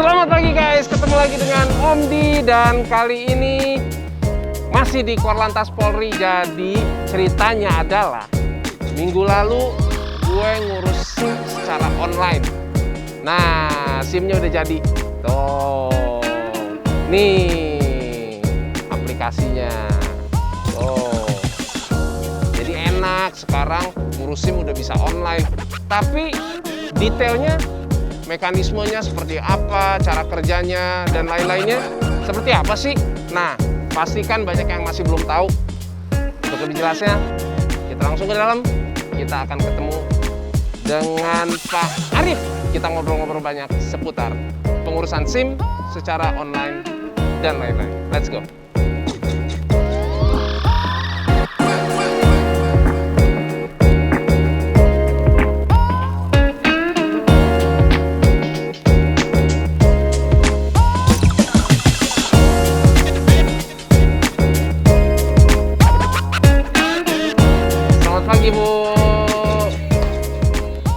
Selamat pagi guys, ketemu lagi dengan Om Di dan kali ini masih di Korlantas Polri. Jadi ceritanya adalah minggu lalu gue ngurus SIM secara online. Nah, SIM-nya udah jadi. Tuh, nih aplikasinya. Tuh, jadi enak sekarang ngurus SIM udah bisa online. Tapi detailnya, mekanismenya seperti apa, cara kerjanya, dan lain-lainnya seperti apa sih? Nah, pastikan banyak yang masih belum tahu. Untuk lebih jelasnya, kita langsung ke dalam. Kita akan ketemu dengan Pak Arif. Kita ngobrol-ngobrol banyak seputar pengurusan SIM secara online dan lain-lain. Let's go. Pagi Bu,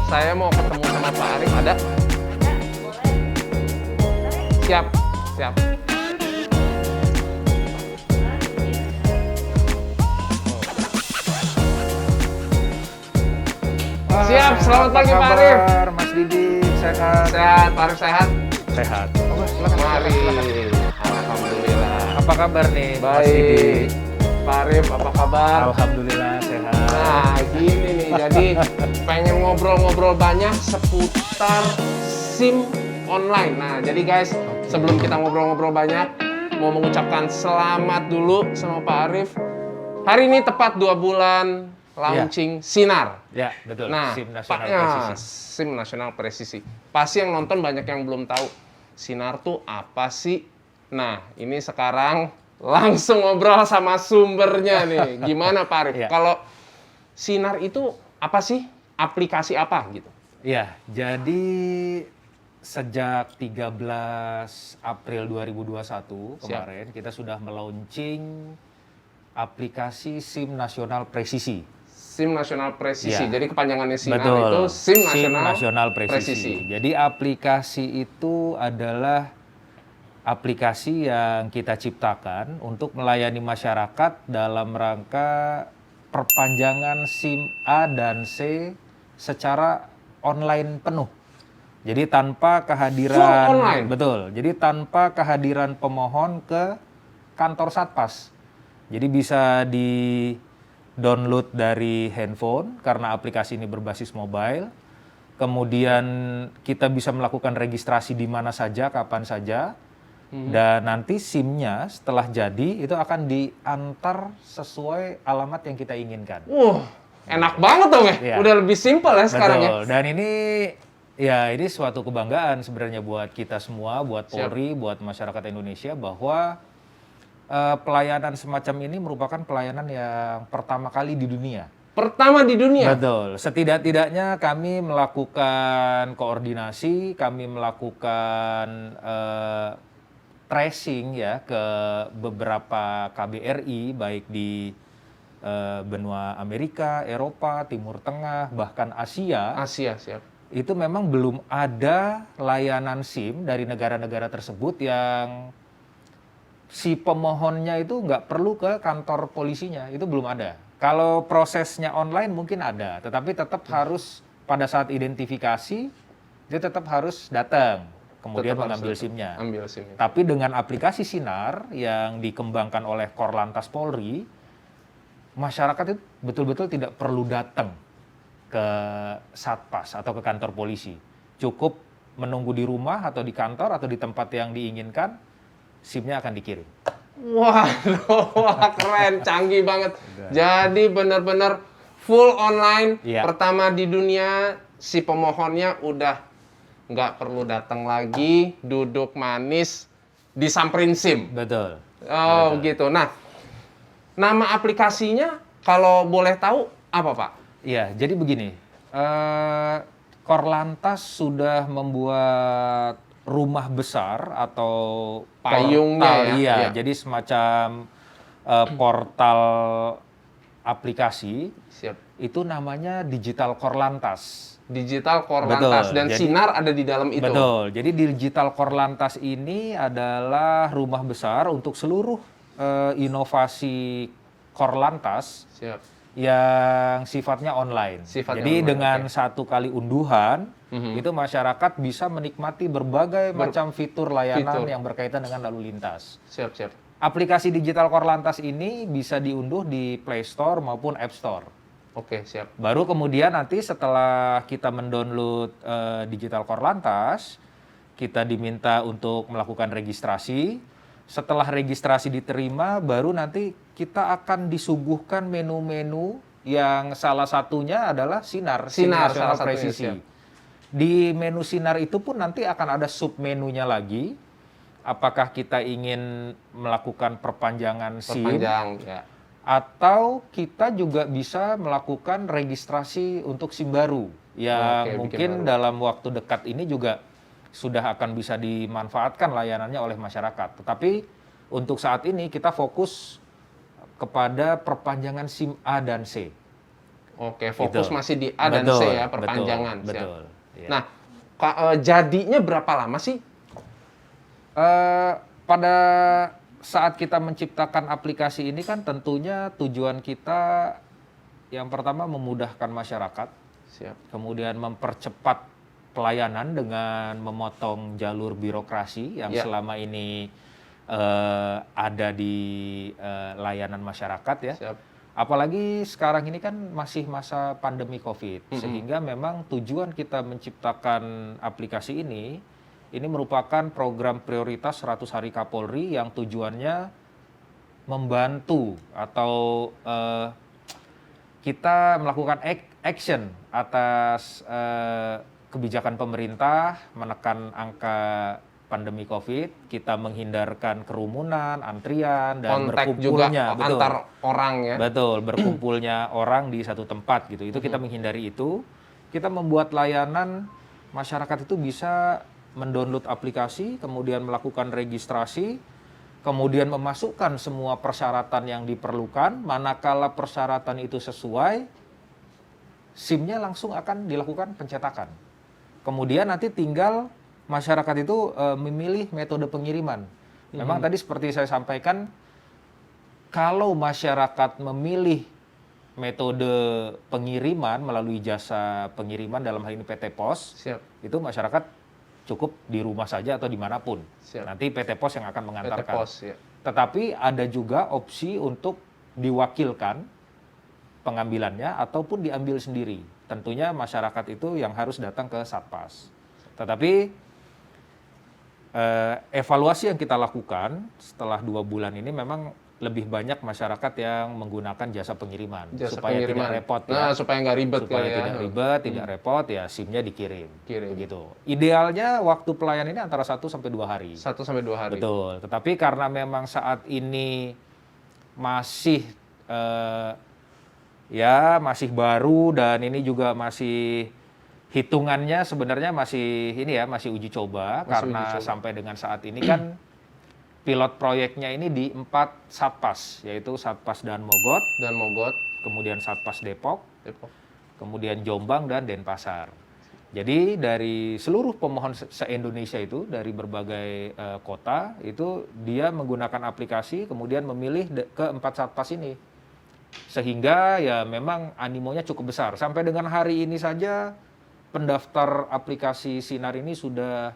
saya mau ketemu sama Pak Arif, ada? Boleh. Siap, siap. Siap, selamat pagi Pak Arif. Mas Didi, sehat? Sehat, Pak Arif sehat? Sehat. Oh, silakan. Mari. Silakan. Alhamdulillah. Apa kabar nih, Mas Didi? Baik. Pak Arif, apa kabar? Alhamdulillah sehat. Nah, gini nih, jadi pengen ngobrol-ngobrol banyak seputar SIM online. Nah, jadi guys, sebelum kita ngobrol-ngobrol banyak, mau mengucapkan selamat dulu sama Pak Arif. Hari ini tepat 2 bulan launching Sinar. Ya, betul. Nah, SIM Nasional Presisi. SIM Nasional Presisi. Pasti yang nonton banyak yang belum tahu Sinar tuh apa sih? Nah, ini sekarang langsung ngobrol sama sumbernya nih. Gimana Pak Arif? Ya. Kalau Sinar itu apa sih? Aplikasi apa gitu? Iya, jadi sejak 13 April 2021 kemarin kita sudah melaunching aplikasi SIM Nasional Presisi. SIM Nasional Presisi. Ya. Jadi kepanjangannya Sinar Betul. itu SIM Nasional Presisi. Jadi aplikasi itu adalah aplikasi yang kita ciptakan untuk melayani masyarakat dalam rangka perpanjangan SIM A dan C secara online penuh. Jadi tanpa kehadiran Full online? Betul. Jadi tanpa kehadiran pemohon ke kantor Satpas. Jadi bisa di-download dari handphone karena aplikasi ini berbasis mobile. Kemudian kita bisa melakukan registrasi di mana saja, kapan saja. Dan nanti SIM-nya setelah jadi itu akan diantar sesuai alamat yang kita inginkan. Enak banget dong ya. Iya. Udah lebih simpel ya sekarang ya. Betul. Dan ini suatu kebanggaan sebenarnya buat kita semua, buat Polri, buat masyarakat Indonesia bahwa pelayanan semacam ini merupakan pelayanan yang pertama kali di dunia. Pertama di dunia. Betul. Setidak-tidaknya kami melakukan koordinasi, kami melakukan tracing ya ke beberapa KBRI baik di benua Amerika, Eropa, Timur Tengah, bahkan Asia. Asia, siap. Itu memang belum ada layanan SIM dari negara-negara tersebut yang si pemohonnya itu nggak perlu ke kantor polisinya, itu belum ada. Kalau prosesnya online mungkin ada, tetapi tetap harus pada saat identifikasi dia tetap harus datang, kemudian Tetap mengambil harus SIM-nya. Ambil SIM-nya. Tapi dengan aplikasi Sinar yang dikembangkan oleh Korlantas Polri, masyarakat itu betul-betul tidak perlu datang ke Satpas atau ke kantor polisi. Cukup menunggu di rumah atau di kantor atau di tempat yang diinginkan, SIM-nya akan dikirim. Wah, keren, canggih banget. Jadi benar-benar full online. Iya. Pertama di dunia, si pemohonnya udah nggak perlu datang lagi, duduk manis, disamperin SIM. Betul. Oh, gitu. Nah, nama aplikasinya kalau boleh tahu apa Pak? Iya, jadi begini. Korlantas sudah membuat rumah besar atau Payungnya portal, ya? iya. Iya. Jadi semacam portal aplikasi Siap. itu namanya Digital Korlantas. Digital Betul, Korlantas dan jadi- Sinar ada di dalam itu. Betul. Jadi Digital Korlantas ini adalah rumah besar untuk seluruh inovasi Korlantas Siap. yang sifatnya online. Sifatnya Jadi online, dengan oke. satu kali unduhan, itu masyarakat bisa menikmati berbagai macam fitur layanan fitur. yang berkaitan dengan lalu lintas. Siap, siap. Aplikasi Digital Korlantas ini bisa diunduh di Play Store maupun App Store. Oke, siap. Baru kemudian nanti setelah kita mendownload Digital Korlantas, kita diminta untuk melakukan registrasi. Setelah registrasi diterima, baru nanti kita akan disuguhkan menu-menu yang salah satunya adalah Sinar, SIM Sinar, Nasional salah satunya, Presisi. siap. Di menu Sinar itu pun nanti akan ada submenunya lagi. Apakah kita ingin melakukan perpanjangan SIM? Perpanjang, ya. Atau kita juga bisa melakukan registrasi untuk SIM baru yang Oke, mungkin bikin baru. dalam waktu dekat ini juga sudah akan bisa dimanfaatkan layanannya oleh masyarakat. Tetapi untuk saat ini kita fokus kepada perpanjangan SIM A dan C. Oke, fokus Gitu. masih di A dan Betul, C ya, perpanjangan. betul, Siap. betul, iya. Nah, jadinya berapa lama sih? Pada saat kita menciptakan aplikasi ini kan tentunya tujuan kita yang pertama memudahkan masyarakat, Siap. kemudian mempercepat pelayanan dengan memotong jalur birokrasi yang Ya. selama ini ada di layanan masyarakat ya. Siap. Apalagi sekarang ini kan masih masa pandemi COVID, sehingga memang tujuan kita menciptakan aplikasi ini merupakan program prioritas 100 Hari Kapolri yang tujuannya membantu atau kita melakukan action atas kebijakan pemerintah menekan angka pandemi COVID, kita menghindarkan kerumunan, antrian, dan Kontak juga berkumpulnya, betul. antar orang ya. Betul, berkumpulnya orang di satu tempat gitu. Itu kita menghindari itu. Kita membuat layanan masyarakat itu bisa mendownload aplikasi, kemudian melakukan registrasi, kemudian memasukkan semua persyaratan yang diperlukan. Manakala persyaratan itu sesuai, SIM-nya langsung akan dilakukan pencetakan. Kemudian nanti tinggal masyarakat itu memilih metode pengiriman. Memang tadi seperti saya sampaikan, kalau masyarakat memilih metode pengiriman melalui jasa pengiriman dalam hal ini PT Pos, Siap. itu masyarakat cukup di rumah saja atau dimanapun. Siap. Nanti PT Pos yang akan PT mengantarkan. Pos ya. Tetapi ada juga opsi untuk diwakilkan pengambilannya ataupun diambil sendiri. Tentunya masyarakat itu yang harus datang ke Satpas. Tetapi evaluasi yang kita lakukan setelah 2 bulan ini memang lebih banyak masyarakat yang menggunakan jasa pengiriman Jasa supaya pengiriman. tidak repot Nah, supaya nggak ribet supaya kali ya. tidak ribet, tidak repot ya SIM-nya dikirim. Kirim. Begitu. Idealnya waktu pelayanan ini antara 1 sampai 2 hari. 1 sampai 2 hari. Betul. Tetapi karena memang saat ini masih masih baru dan ini juga masih hitungannya sebenarnya masih masih uji coba karena sampai dengan saat ini kan pilot proyeknya ini di 4 Satpas, yaitu Satpas dan Mogot, Dan Mogot, kemudian Satpas Depok, Depok. kemudian Jombang dan Denpasar. Jadi dari seluruh pemohon se-Indonesia itu, dari berbagai kota, itu dia menggunakan aplikasi, kemudian memilih ke 4 Satpas ini. Sehingga ya memang animonya cukup besar. Sampai dengan hari ini saja, pendaftar aplikasi Sinar ini sudah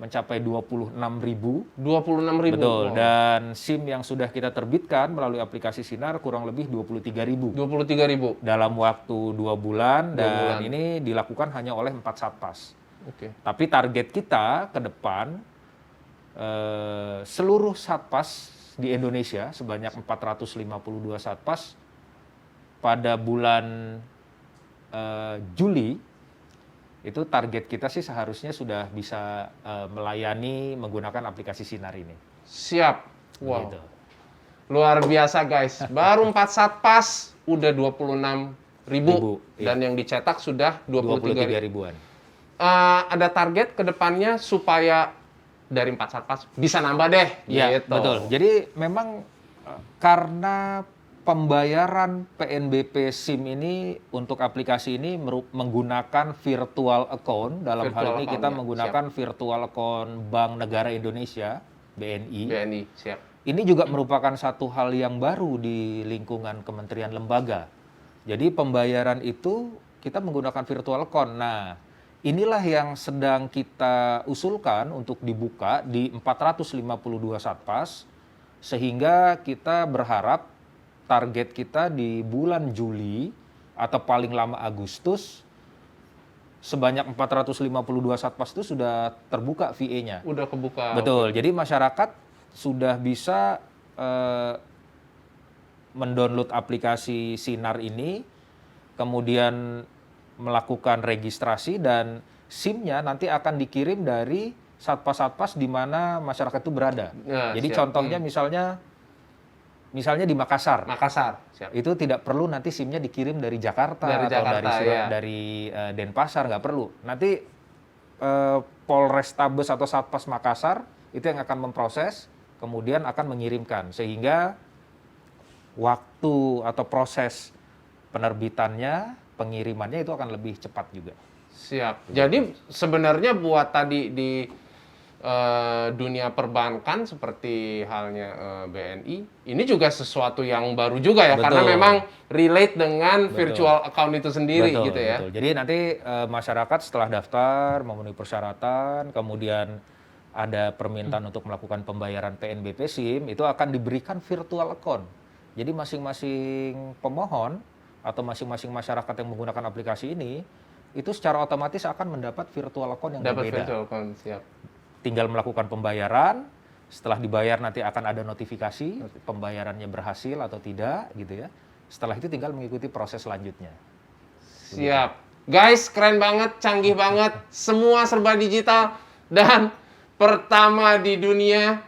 mencapai 26.000. 26.000. Betul, Wow. dan SIM yang sudah kita terbitkan melalui aplikasi Sinar kurang lebih 23.000. 23.000. Dalam waktu 2 bulan, 2 dan bulan. ini dilakukan hanya oleh 4 Satpas. Oke. Tapi target kita ke depan, seluruh Satpas di Indonesia, sebanyak 452 Satpas, pada bulan Juli, itu target kita sih seharusnya sudah bisa melayani menggunakan aplikasi Sinar ini. Siap. Wow. Gitu. Luar biasa guys. Baru 4 Satpas udah 26.000 iya. dan yang dicetak sudah 23.000. ribuan. Ada target ke depannya supaya dari 4 Satpas bisa nambah deh. Iya, gitu. betul. Jadi memang karena pembayaran PNBP SIM ini untuk aplikasi ini menggunakan virtual account. Dalam hal Virtual ini account, kita ya. menggunakan virtual account Bank Negara Indonesia, BNI. BNI, siap. Ini juga merupakan satu hal yang baru di lingkungan kementerian lembaga. Jadi pembayaran itu kita menggunakan virtual account. Nah, inilah yang sedang kita usulkan untuk dibuka di 452 Satpas, sehingga kita berharap target kita di bulan Juli atau paling lama Agustus, sebanyak 452 Satpas itu sudah terbuka VA-nya. Udah kebuka. Betul, jadi masyarakat sudah bisa mendownload aplikasi Sinar ini, kemudian melakukan registrasi, dan SIM-nya nanti akan dikirim dari satpas-satpas di mana masyarakat itu berada. Ya, jadi siap. contohnya misalnya di Makassar. Makassar, siap. Itu tidak perlu nanti SIM-nya dikirim dari Jakarta Dari atau Jakarta, ya. dari Denpasar, nggak perlu. Nanti Polrestabes atau Satpas Makassar itu yang akan memproses, kemudian akan mengirimkan, sehingga waktu atau proses penerbitannya, pengirimannya itu akan lebih cepat juga. Siap. Jadi sebenarnya buat tadi di dunia perbankan seperti halnya BNI, ini juga sesuatu yang baru juga ya, Betul. karena memang relate dengan Betul. virtual account itu sendiri Betul, gitu ya. betul. Jadi nanti masyarakat setelah daftar, memenuhi persyaratan, kemudian ada permintaan untuk melakukan pembayaran PNBP SIM, itu akan diberikan virtual account. Jadi masing-masing pemohon atau masing-masing masyarakat yang menggunakan aplikasi ini, itu secara otomatis akan mendapat virtual account yang Dapat berbeda. virtual account, siap. Tinggal melakukan pembayaran, setelah dibayar nanti akan ada notifikasi pembayarannya berhasil atau tidak gitu ya. Setelah itu tinggal mengikuti proses selanjutnya. Siap. Guys, keren banget, canggih banget, semua serba digital, dan pertama di dunia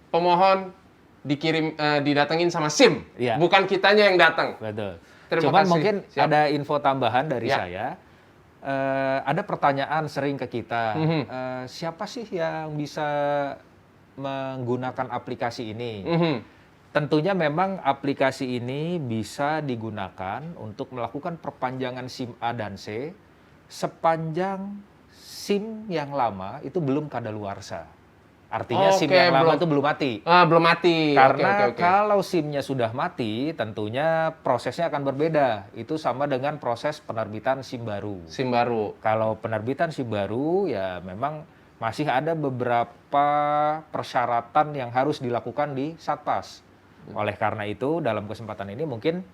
pemohon didatengin sama SIM, Iya. bukan kitanya yang datang. Betul. Terima Cuman kasih. mungkin Siap. ada info tambahan dari Ya. saya. Ada pertanyaan sering ke kita, Mhm. siapa sih yang bisa menggunakan aplikasi ini? Mhm. Tentunya memang aplikasi ini bisa digunakan untuk melakukan perpanjangan SIM A dan C sepanjang SIM yang lama itu belum kadaluarsa. Artinya SIM Oke, yang lama belum. itu belum mati. Belum mati. Karena Oke. kalau SIM-nya sudah mati, tentunya prosesnya akan berbeda. Itu sama dengan proses penerbitan SIM baru. SIM baru. Kalau penerbitan SIM baru, ya memang masih ada beberapa persyaratan yang harus dilakukan di Satpas. Oleh karena itu, dalam kesempatan ini mungkin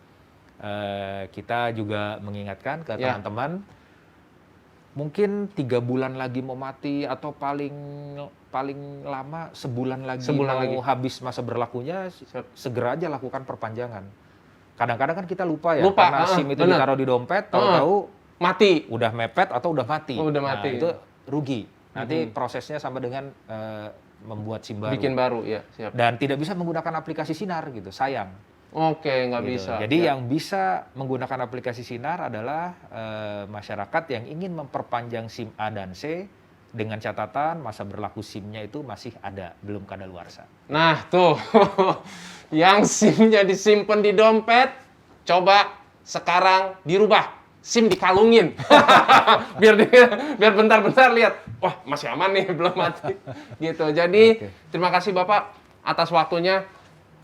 kita juga mengingatkan ke Ya. teman-teman, mungkin 3 bulan lagi mau mati atau paling lama sebulan lagi mau habis masa berlakunya, segera aja lakukan perpanjangan. Kadang-kadang kan kita lupa ya, karena SIM itu bener. ditaruh di dompet, tahu-tahu Mati. udah mepet atau udah mati. Udah Nah, mati. itu rugi. Nanti prosesnya sama dengan membuat SIM baru. Bikin baru, ya, siap. Dan tidak bisa menggunakan aplikasi Sinar gitu, sayang. Oke, nggak Gitu. bisa. Jadi Ya. yang bisa menggunakan aplikasi Sinar adalah masyarakat yang ingin memperpanjang SIM A dan C dengan catatan masa berlaku SIM-nya itu masih ada, belum kadaluarsa. Nah, tuh. Yang SIM-nya disimpan di dompet, coba sekarang dirubah. SIM dikalungin. biar bentar-bentar lihat. Wah, masih aman nih, belum mati. Gitu. Jadi, Oke. terima kasih Bapak atas waktunya.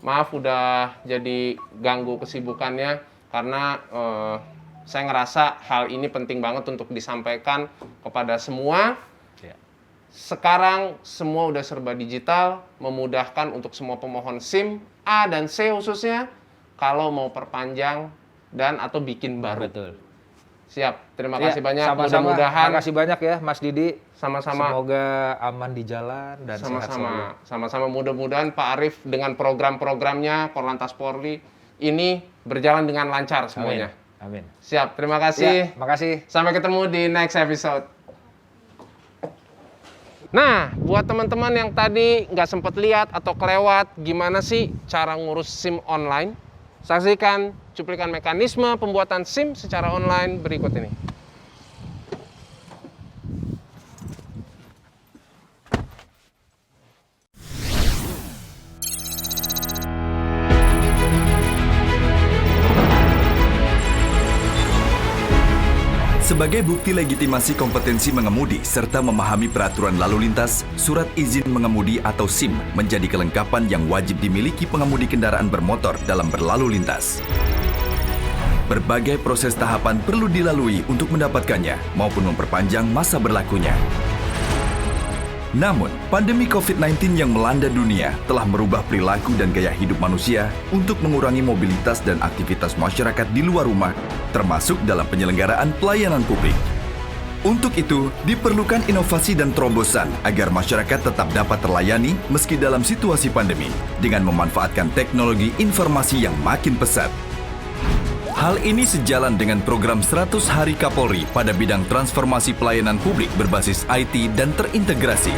Maaf udah jadi ganggu kesibukannya, karena saya ngerasa hal ini penting banget untuk disampaikan kepada semua. Ya. Sekarang semua udah serba digital, memudahkan untuk semua pemohon SIM A dan C khususnya kalau mau perpanjang dan atau bikin baru. Betul. Siap. Terima Ya, kasih banyak. sama-sama. Mudah-mudahan Terima kasih banyak ya Mas Didi. sama-sama. Semoga aman di jalan dan sehat selalu. Sama-sama mudah-mudahan Pak Arief dengan program-programnya Korlantas Polri ini berjalan dengan lancar semuanya. Amin. Siap. Terima kasih. Ya, makasih. Sampai ketemu di next episode. Nah, buat teman-teman yang tadi nggak sempat lihat atau kelewat gimana sih cara ngurus SIM online, saksikan cuplikan mekanisme pembuatan SIM secara online berikut ini. Sebagai bukti legitimasi kompetensi mengemudi serta memahami peraturan lalu lintas, surat izin mengemudi atau SIM menjadi kelengkapan yang wajib dimiliki pengemudi kendaraan bermotor dalam berlalu lintas. Berbagai proses tahapan perlu dilalui untuk mendapatkannya maupun memperpanjang masa berlakunya. Namun, pandemi COVID-19 yang melanda dunia telah merubah perilaku dan gaya hidup manusia untuk mengurangi mobilitas dan aktivitas masyarakat di luar rumah, termasuk dalam penyelenggaraan pelayanan publik. Untuk itu, diperlukan inovasi dan terobosan agar masyarakat tetap dapat terlayani meski dalam situasi pandemi dengan memanfaatkan teknologi informasi yang makin pesat. Hal ini sejalan dengan program 100 Hari Kapolri pada bidang transformasi pelayanan publik berbasis IT dan terintegrasi.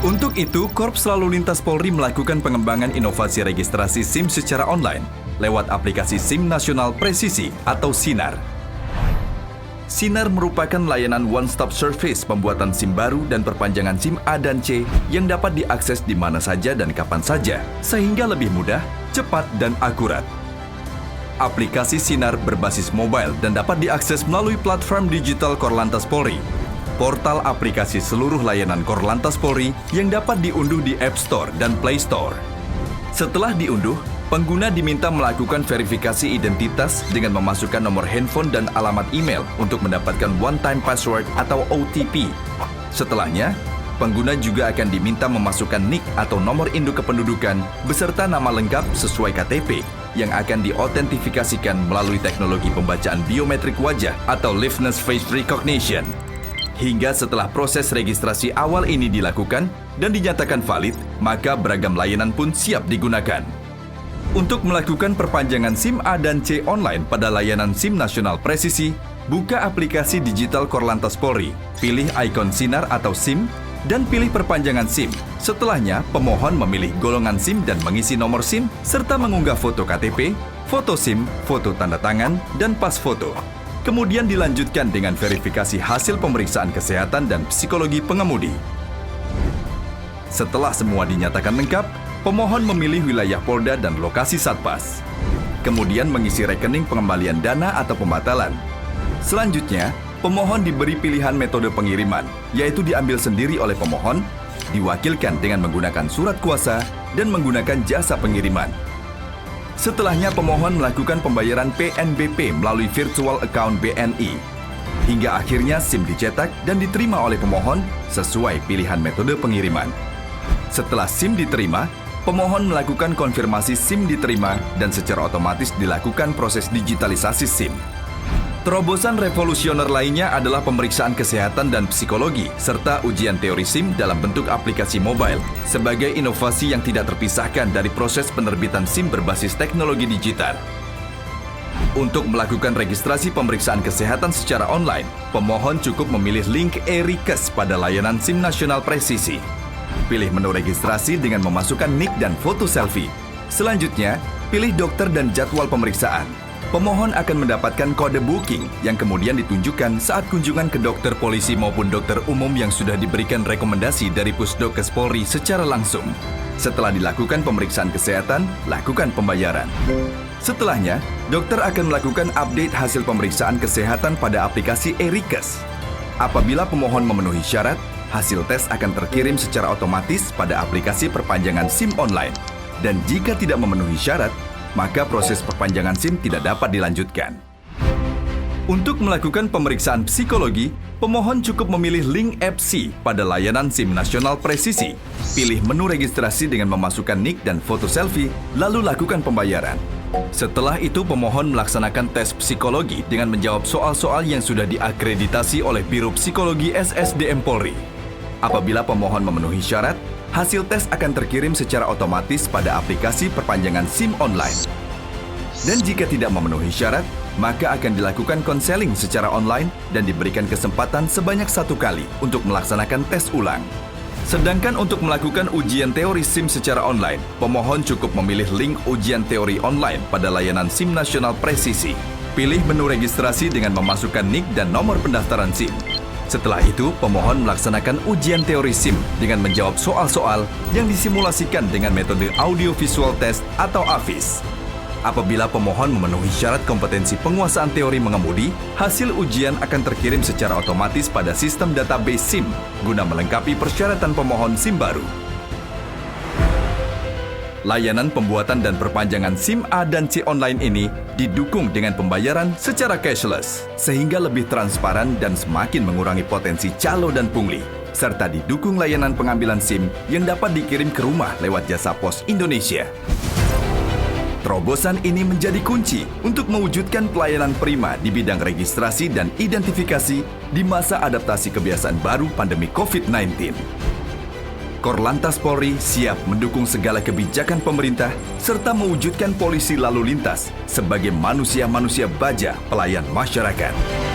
Untuk itu, Korps Lalu Lintas Polri melakukan pengembangan inovasi registrasi SIM secara online lewat aplikasi SIM Nasional Presisi atau SINAR. SINAR merupakan layanan one-stop service pembuatan SIM baru dan perpanjangan SIM A dan C yang dapat diakses di mana saja dan kapan saja, sehingga lebih mudah, cepat, dan akurat. Aplikasi SINAR berbasis mobile dan dapat diakses melalui platform digital Korlantas Polri, portal aplikasi seluruh layanan Korlantas Polri yang dapat diunduh di App Store dan Play Store. Setelah diunduh, pengguna diminta melakukan verifikasi identitas dengan memasukkan nomor handphone dan alamat email untuk mendapatkan one-time password atau OTP. Setelahnya, pengguna juga akan diminta memasukkan NIK atau nomor induk kependudukan beserta nama lengkap sesuai KTP yang akan diautentifikasikan melalui teknologi pembacaan biometrik wajah atau liveness face recognition. Hingga setelah proses registrasi awal ini dilakukan dan dinyatakan valid, maka beragam layanan pun siap digunakan. Untuk melakukan perpanjangan SIM A dan C online pada layanan SIM Nasional Presisi, buka aplikasi digital Korlantas Polri, pilih ikon SINAR atau SIM, dan pilih perpanjangan SIM. Setelahnya, pemohon memilih golongan SIM dan mengisi nomor SIM, serta mengunggah foto KTP, foto SIM, foto tanda tangan, dan pas foto. Kemudian dilanjutkan dengan verifikasi hasil pemeriksaan kesehatan dan psikologi pengemudi. Setelah semua dinyatakan lengkap, pemohon memilih wilayah Polda dan lokasi Satpas. Kemudian mengisi rekening pengembalian dana atau pembatalan. Selanjutnya, pemohon diberi pilihan metode pengiriman, yaitu diambil sendiri oleh pemohon, diwakilkan dengan menggunakan surat kuasa, dan menggunakan jasa pengiriman. Setelahnya, pemohon melakukan pembayaran PNBP melalui virtual account BNI. Hingga akhirnya SIM dicetak dan diterima oleh pemohon sesuai pilihan metode pengiriman. Setelah SIM diterima, pemohon melakukan konfirmasi SIM diterima dan secara otomatis dilakukan proses digitalisasi SIM. Terobosan revolusioner lainnya adalah pemeriksaan kesehatan dan psikologi, serta ujian teori SIM dalam bentuk aplikasi mobile, sebagai inovasi yang tidak terpisahkan dari proses penerbitan SIM berbasis teknologi digital. Untuk melakukan registrasi pemeriksaan kesehatan secara online, pemohon cukup memilih link e-Rikes pada layanan SIM Nasional Presisi. Pilih menu registrasi dengan memasukkan NIK dan foto selfie. Selanjutnya, pilih dokter dan jadwal pemeriksaan. Pemohon akan mendapatkan kode booking yang kemudian ditunjukkan saat kunjungan ke dokter polisi maupun dokter umum yang sudah diberikan rekomendasi dari Pusdokes Polri secara langsung. Setelah dilakukan pemeriksaan kesehatan, lakukan pembayaran. Setelahnya, dokter akan melakukan update hasil pemeriksaan kesehatan pada aplikasi e-Rikes. Apabila pemohon memenuhi syarat, hasil tes akan terkirim secara otomatis pada aplikasi perpanjangan SIM online. Dan jika tidak memenuhi syarat, maka proses perpanjangan SIM tidak dapat dilanjutkan. Untuk melakukan pemeriksaan psikologi, pemohon cukup memilih link FC pada layanan SIM Nasional Presisi. Pilih menu registrasi dengan memasukkan NIK dan foto selfie, lalu lakukan pembayaran. Setelah itu, pemohon melaksanakan tes psikologi dengan menjawab soal-soal yang sudah diakreditasi oleh Biro Psikologi SSDM Polri. Apabila pemohon memenuhi syarat, hasil tes akan terkirim secara otomatis pada aplikasi perpanjangan SIM online. Dan jika tidak memenuhi syarat, maka akan dilakukan konseling secara online dan diberikan kesempatan sebanyak 1 kali untuk melaksanakan tes ulang. Sedangkan untuk melakukan ujian teori SIM secara online, pemohon cukup memilih link ujian teori online pada layanan SIM Nasional Presisi. Pilih menu registrasi dengan memasukkan NIK dan nomor pendaftaran SIM. Setelah itu, pemohon melaksanakan ujian teori SIM dengan menjawab soal-soal yang disimulasikan dengan metode Audio Visual Test atau AVIS. Apabila pemohon memenuhi syarat kompetensi penguasaan teori mengemudi, hasil ujian akan terkirim secara otomatis pada sistem database SIM guna melengkapi persyaratan pemohon SIM baru. Layanan pembuatan dan perpanjangan SIM A dan C online ini didukung dengan pembayaran secara cashless, sehingga lebih transparan dan semakin mengurangi potensi calo dan pungli, serta didukung layanan pengambilan SIM yang dapat dikirim ke rumah lewat jasa pos Indonesia. Terobosan ini menjadi kunci untuk mewujudkan pelayanan prima di bidang registrasi dan identifikasi di masa adaptasi kebiasaan baru pandemi COVID-19. Korlantas Polri siap mendukung segala kebijakan pemerintah serta mewujudkan polisi lalu lintas sebagai manusia-manusia baja pelayan masyarakat.